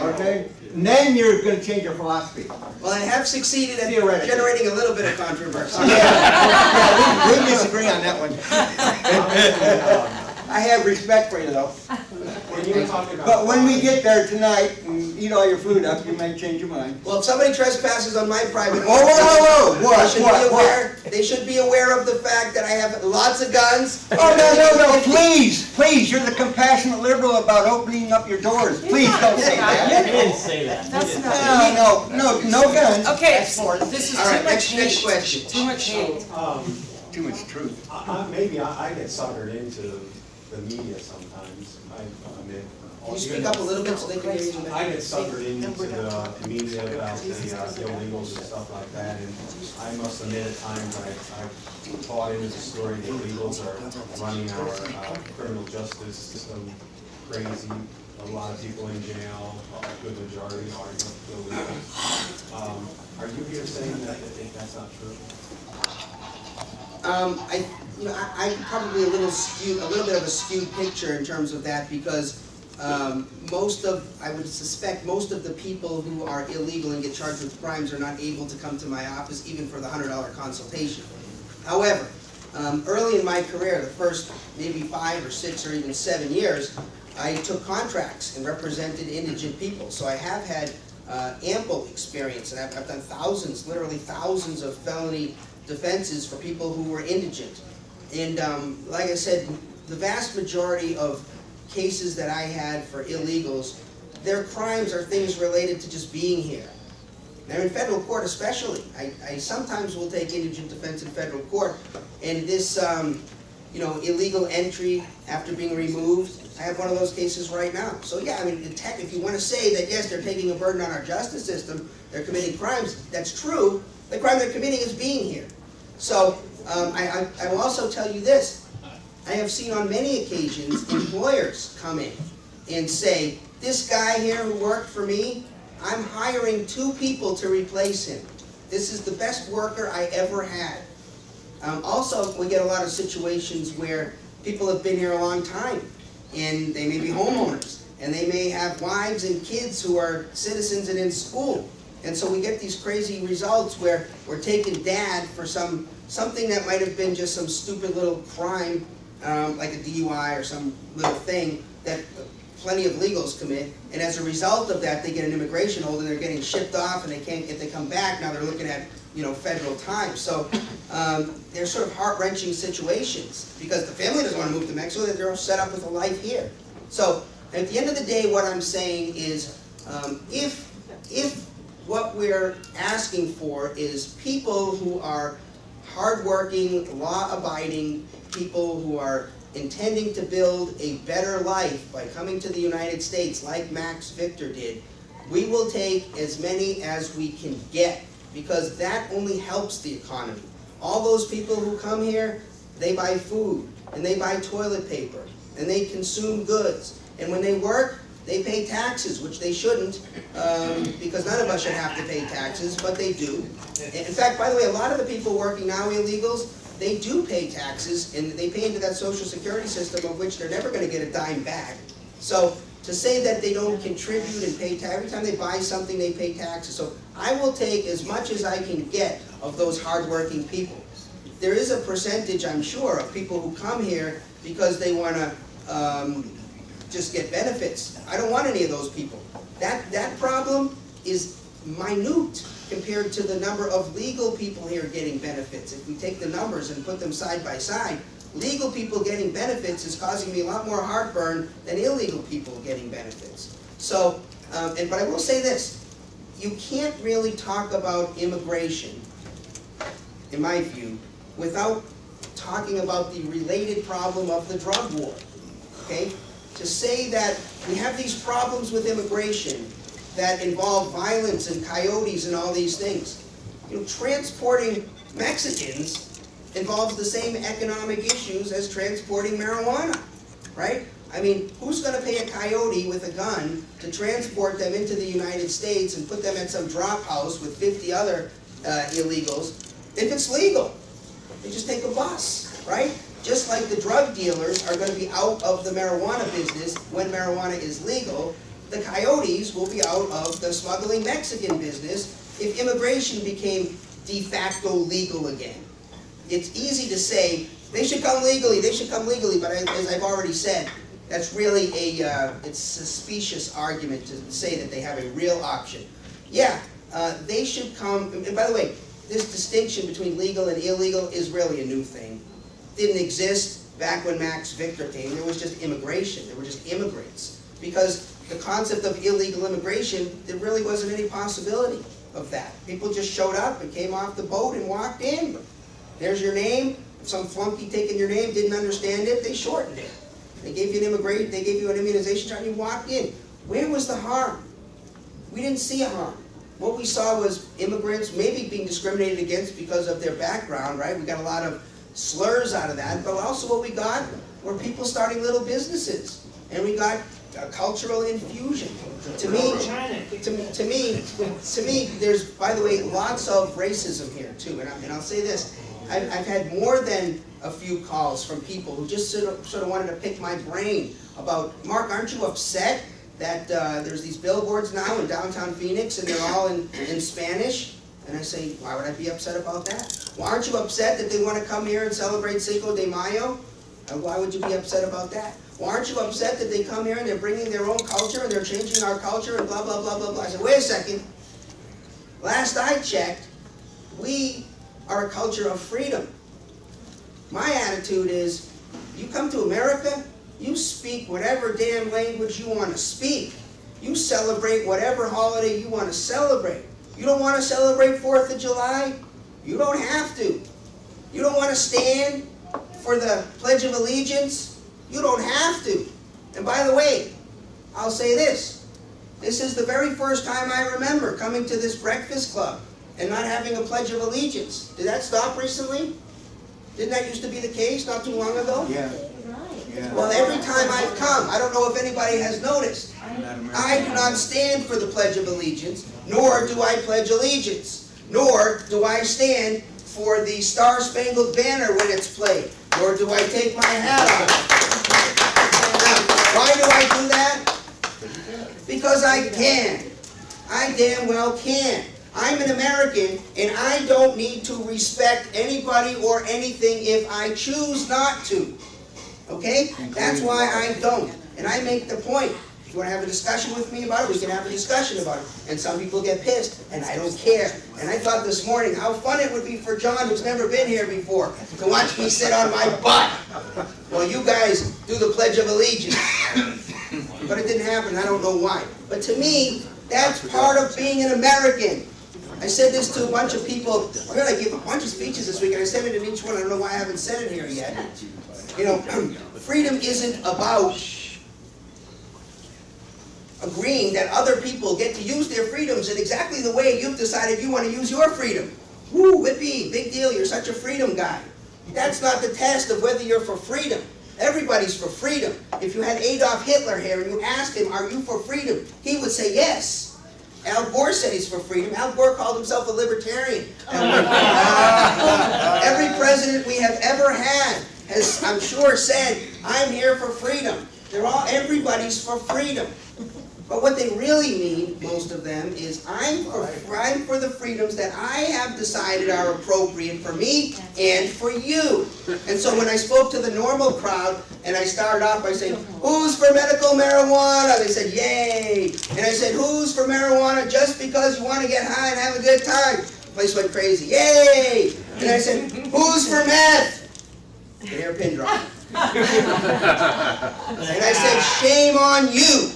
Okay? And then you're going to change your philosophy. Well, I have succeeded at generating a little bit of controversy. Yeah, we disagree on that one. I have respect for you, though. When you were talking about, But when we get there tonight and eat all your food up, you may change your mind. Well, if somebody trespasses on my private Whoa! They should be aware of the fact that I have lots of guns. Oh, no, please, you're the compassionate liberal about opening up your doors. Please don't say that. You didn't say that. No guns. Okay, this is All too right, much next hate. question. Too much hate. Too much truth. maybe I get suckered into the media sometimes. I admit. Can you speak up a little bit so they can hear you? I get suckered into the media about the illegals and stuff like that, and I must admit at times I've bought into the story that illegals are running our criminal justice system crazy. A lot of people in jail, a good majority are illegals. Are you here saying that that's not true? I probably a little bit of a skewed picture in terms of that, because I would suspect most of the people who are illegal and get charged with crimes are not able to come to my office even for the $100 consultation. However, early in my career, the first maybe 5 or 6 or even 7 years, I took contracts and represented indigent people. So I have had ample experience, and I've done thousands, literally thousands of felony defenses for people who were indigent. And like I said, the vast majority of cases that I had for illegals, their crimes are things related to just being here. Now in federal court especially, I sometimes will take indigent defense in federal court, and this illegal entry after being removed, I have one of those cases right now. So yeah, I mean, if you want to say that yes, they're taking a burden on our justice system, they're committing crimes, that's true. The crime they're committing is being here. So I will also tell you this. I have seen on many occasions employers come in and say, this guy here who worked for me, I'm hiring 2 people to replace him. This is the best worker I ever had. Also, we get a lot of situations where people have been here a long time, and they may be homeowners, and they may have wives and kids who are citizens and in school. And so we get these crazy results where we're taking dad for something that might have been just some stupid little crime, like a DUI or some little thing that plenty of legals commit, and as a result of that, they get an immigration hold and they're getting shipped off, and they can't, if they come back, now they're looking at federal time. So they're sort of heart-wrenching situations because the family doesn't want to move to Mexico, that they're all set up with a life here. So at the end of the day, what I'm saying is, if what we're asking for is people who are hardworking, law-abiding people who are intending to build a better life by coming to the United States like Max Victor did, we will take as many as we can get, because that only helps the economy. All those people who come here, they buy food, and they buy toilet paper, and they consume goods, and when they work, they pay taxes, which they shouldn't, because none of us should have to pay taxes, but they do. In fact, by the way, a lot of the people working now, illegals, they do pay taxes, and they pay into that Social Security system, of which they're never going to get a dime back. So to say that they don't contribute and pay tax, every time they buy something, they pay taxes. So I will take as much as I can get of those hardworking people. There is a percentage, I'm sure, of people who come here because they want to just get benefits. I don't want any of those people. That problem is minute compared to the number of legal people here getting benefits. If we take the numbers and put them side by side, legal people getting benefits is causing me a lot more heartburn than illegal people getting benefits. So, but I will say this, you can't really talk about immigration, in my view, without talking about the related problem of the drug war, okay? To say that we have these problems with immigration that involve violence and coyotes and all these things. Transporting Mexicans involves the same economic issues as transporting marijuana, right? I mean, who's going to pay a coyote with a gun to transport them into the United States and put them at some drop house with 50 other illegals if it's legal? They just take a bus, right? Just like the drug dealers are going to be out of the marijuana business when marijuana is legal, the coyotes will be out of the smuggling Mexican business if immigration became de facto legal again. It's easy to say, they should come legally, but as I've already said, that's really it's a specious argument to say that they have a real option. Yeah, they should come, and by the way, this distinction between legal and illegal is really a new thing. Didn't exist back when Max Victor came. There was just immigration. There were just immigrants. Because the concept of illegal immigration, there really wasn't any possibility of that. People just showed up and came off the boat and walked in. There's your name. If some flunky taking your name didn't understand it, they shortened it. They gave you an immunization chart and you walked in. Where was the harm? We didn't see a harm. What we saw was immigrants maybe being discriminated against because of their background, right? We got a lot of slurs out of that, but also what we got were people starting little businesses, and we got a cultural infusion. To me, there's, by the way, lots of racism here too, and I'll say this. I've had more than a few calls from people who just sort of wanted to pick my brain about, Mark, aren't you upset that there's these billboards now in downtown Phoenix and they're all in Spanish? And I say, why would I be upset about that? Well, aren't you upset that they want to come here and celebrate Cinco de Mayo? And why would you be upset about that? Well, aren't you upset that they come here and they're bringing their own culture and they're changing our culture and blah, blah, blah, blah, blah. I said, wait a second. Last I checked, we are a culture of freedom. My attitude is, you come to America, you speak whatever damn language you want to speak. You celebrate whatever holiday you want to celebrate. You don't want to celebrate 4th of July? You don't have to. You don't want to stand for the Pledge of Allegiance? You don't have to. And by the way, I'll say this. This is the very first time I remember coming to this breakfast club and not having a Pledge of Allegiance. Did that stop recently? Didn't that used to be the case not too long ago? Yeah. Yeah. Well, every time I've come, I don't know if anybody has noticed, I do not stand for the Pledge of Allegiance, nor do I pledge allegiance, nor do I stand for the Star-Spangled Banner when it's played, nor do I take my hat off. Now, why do I do that? Because I can. I damn well can. I'm an American, and I don't need to respect anybody or anything if I choose not to. Okay? That's why I don't. And I make the point. If you want to have a discussion with me about it, we can have a discussion about it. And some people get pissed, and I don't care. And I thought this morning how fun it would be for John, who's never been here before, to watch me sit on my butt while you guys do the Pledge of Allegiance. But it didn't happen, I don't know why. But to me, that's part of being an American. I said this to a bunch of people. I'm going to give a bunch of speeches this week, and I said it in each one. I don't know why I haven't said it here yet. You know, freedom isn't about agreeing that other people get to use their freedoms in exactly the way you've decided you want to use your freedom. Woo, whippy, big deal, you're such a freedom guy. That's not the test of whether you're for freedom. Everybody's for freedom. If you had Adolf Hitler here and you asked him, are you for freedom? He would say yes. Al Gore said he's for freedom. Al Gore called himself a libertarian. Every president we have ever had has, I'm sure, said, I'm here for freedom. Everybody's for freedom. But what they really mean, most of them, is I'm for the freedoms that I have decided are appropriate for me and for you. And so when I spoke to the normal crowd, and I started off by saying, who's for medical marijuana? They said, yay. And I said, who's for marijuana just because you want to get high and have a good time? The place went crazy, yay. And I said, who's for meth? The hairpin drop. And I said, shame on you.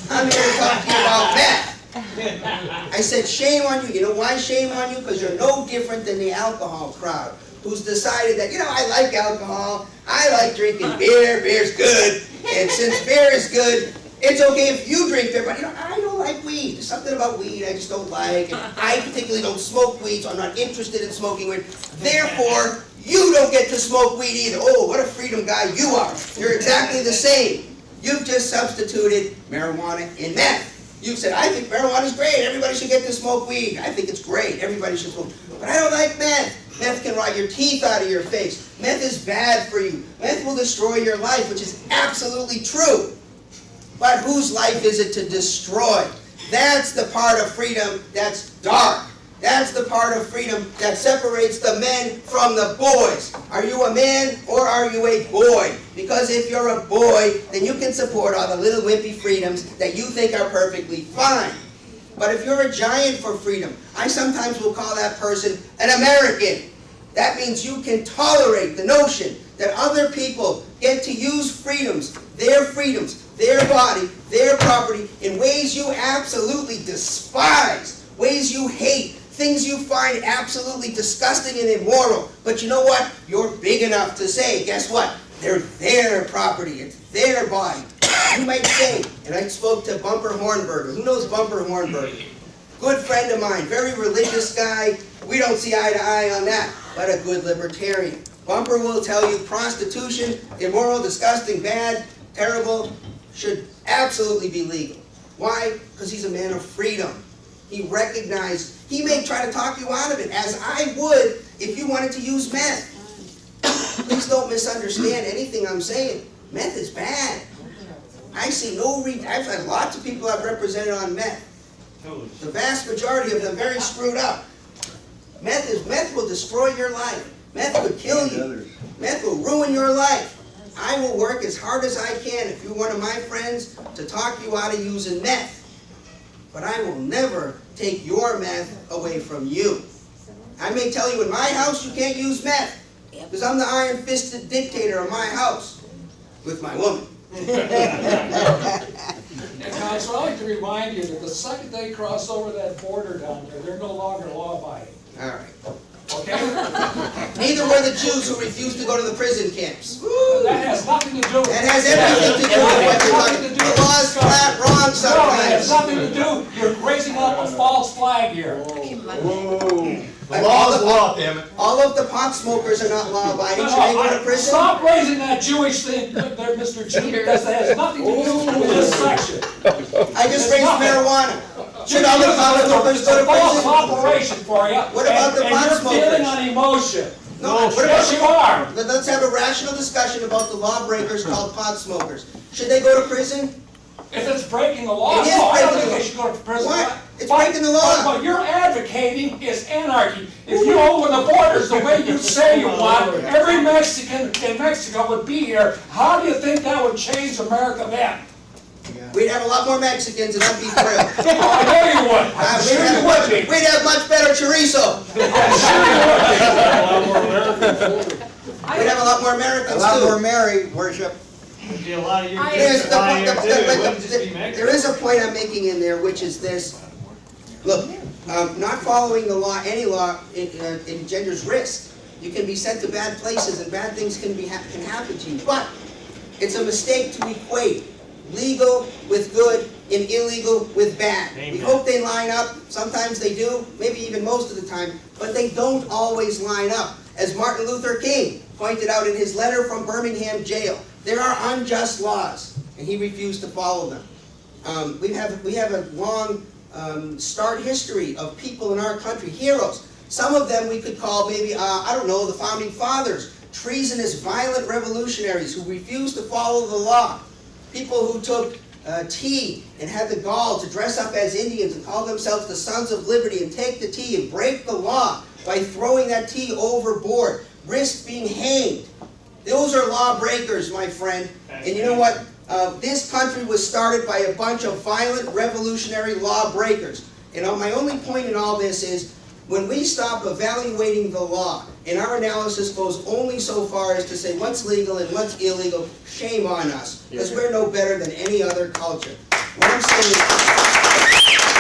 I'm here to talk to you about meth. I said, shame on you. You know why shame on you? Because you're no different than the alcohol crowd who's decided that, you know, I like alcohol. I like drinking beer. Beer's good. And since beer is good, it's okay if you drink beer. But, you know, I don't like weed. There's something about weed I just don't like. And I particularly don't smoke weed, so I'm not interested in smoking weed. Therefore, you don't get to smoke weed either. Oh, what a freedom guy you are. You're exactly the same. You've just substituted marijuana in meth. You've said, I think marijuana's great. Everybody should get to smoke weed. I think it's great. Everybody should smoke. But I don't like meth. Meth can rot your teeth out of your face. Meth is bad for you. Meth will destroy your life, which is absolutely true. but whose life is it to destroy? That's the part of freedom that's dark. That's the part of freedom that separates the men from the boys. Are you a man or are you a boy? Because if you're a boy, then you can support all the little wimpy freedoms that you think are perfectly fine. But if you're a giant for freedom, I sometimes will call that person an American. That means you can tolerate the notion that other people get to use freedoms, their body, their property, in ways you absolutely despise, ways you hate, things you find absolutely disgusting and immoral. But you know what? You're big enough to say, guess what? They're their property, it's their body. You might say, and I spoke to Bumper Hornberger. Who knows Bumper Hornberger? Good friend of mine, very religious guy. We don't see eye to eye on that, but a good libertarian. Bumper will tell you prostitution, immoral, disgusting, bad, terrible, should absolutely be legal. Why? Because he's a man of freedom. He recognized, he may try to talk you out of it, as I would if you wanted to use meth. Please don't misunderstand anything I'm saying. Meth is bad. I see no reason. I've had lots of people I've represented on meth. The vast majority of them very screwed up. Meth will destroy your life. Meth will kill you. Meth will ruin your life. I will work as hard as I can, if you're one of my friends, to talk you out of using meth. But I will never take your meth away from you. I may tell you in my house you can't use meth, because I'm the iron-fisted dictator of my house, with my woman. And Council, I'd like to remind you that the second they cross over that border down there, they're no longer law-abiding. All right. Okay? Neither were the Jews who refused to go to the prison camps. That has nothing to do with That has everything to do with what you're talking about. The law is flat wrong No, that has sometimes. nothing to do. You're raising up a false flag here. Whoa. The law is law, damn it. All of the pot smokers are not law-abiding. Should they go to prison? Stop raising that Jewish thing there, Mr. G, because that has nothing to do with this section. I just raised marijuana. Should all the pot smokers go to It's a false prison? operation for you. What about the pot And you're dealing smokers? on emotion. No, what Yes, you are. about, let's have a rational discussion about the lawbreakers called pot smokers. Should they go to prison? If it's breaking the law, It is no, I don't breaking think the they should go to prison. What? It's But- breaking the law. But what you're advocating is anarchy. If you open the borders the way you say you want, every Mexican in Mexico would be here. How do you think that would change America then? We'd have a lot more Mexicans and I'd be thrilled. I know you would. I'm sure you would be. We'd have much better chorizo. We'd have a lot more A Americans lot more too. Mary worship. There'd be a lot of There's the point- Mexican. There is a point I'm making in there, which is this. Look, not following the law, any law, engenders risk. You can be sent to bad places and bad things can happen to you. But it's a mistake to equate legal with good and illegal with bad. We hope they line up. Sometimes they do, maybe even most of the time, but they don't always line up. As Martin Luther King pointed out in his letter from Birmingham jail, there are unjust laws, and he refused to follow them. We have a long start history of people in our country, heroes. Some of them we could call maybe, I don't know, the founding fathers, treasonous, violent revolutionaries who refused to follow the law. People who took tea and had the gall to dress up as Indians and call themselves the Sons of Liberty and take the tea and break the law by throwing that tea overboard, risk being hanged. Those are lawbreakers, my friend. And you know what? This country was started by a bunch of violent revolutionary lawbreakers. And my only point in all this is, when we stop evaluating the law, and our analysis goes only so far as to say what's legal and what's illegal, shame on us, because we're no better than any other culture. What I'm saying is,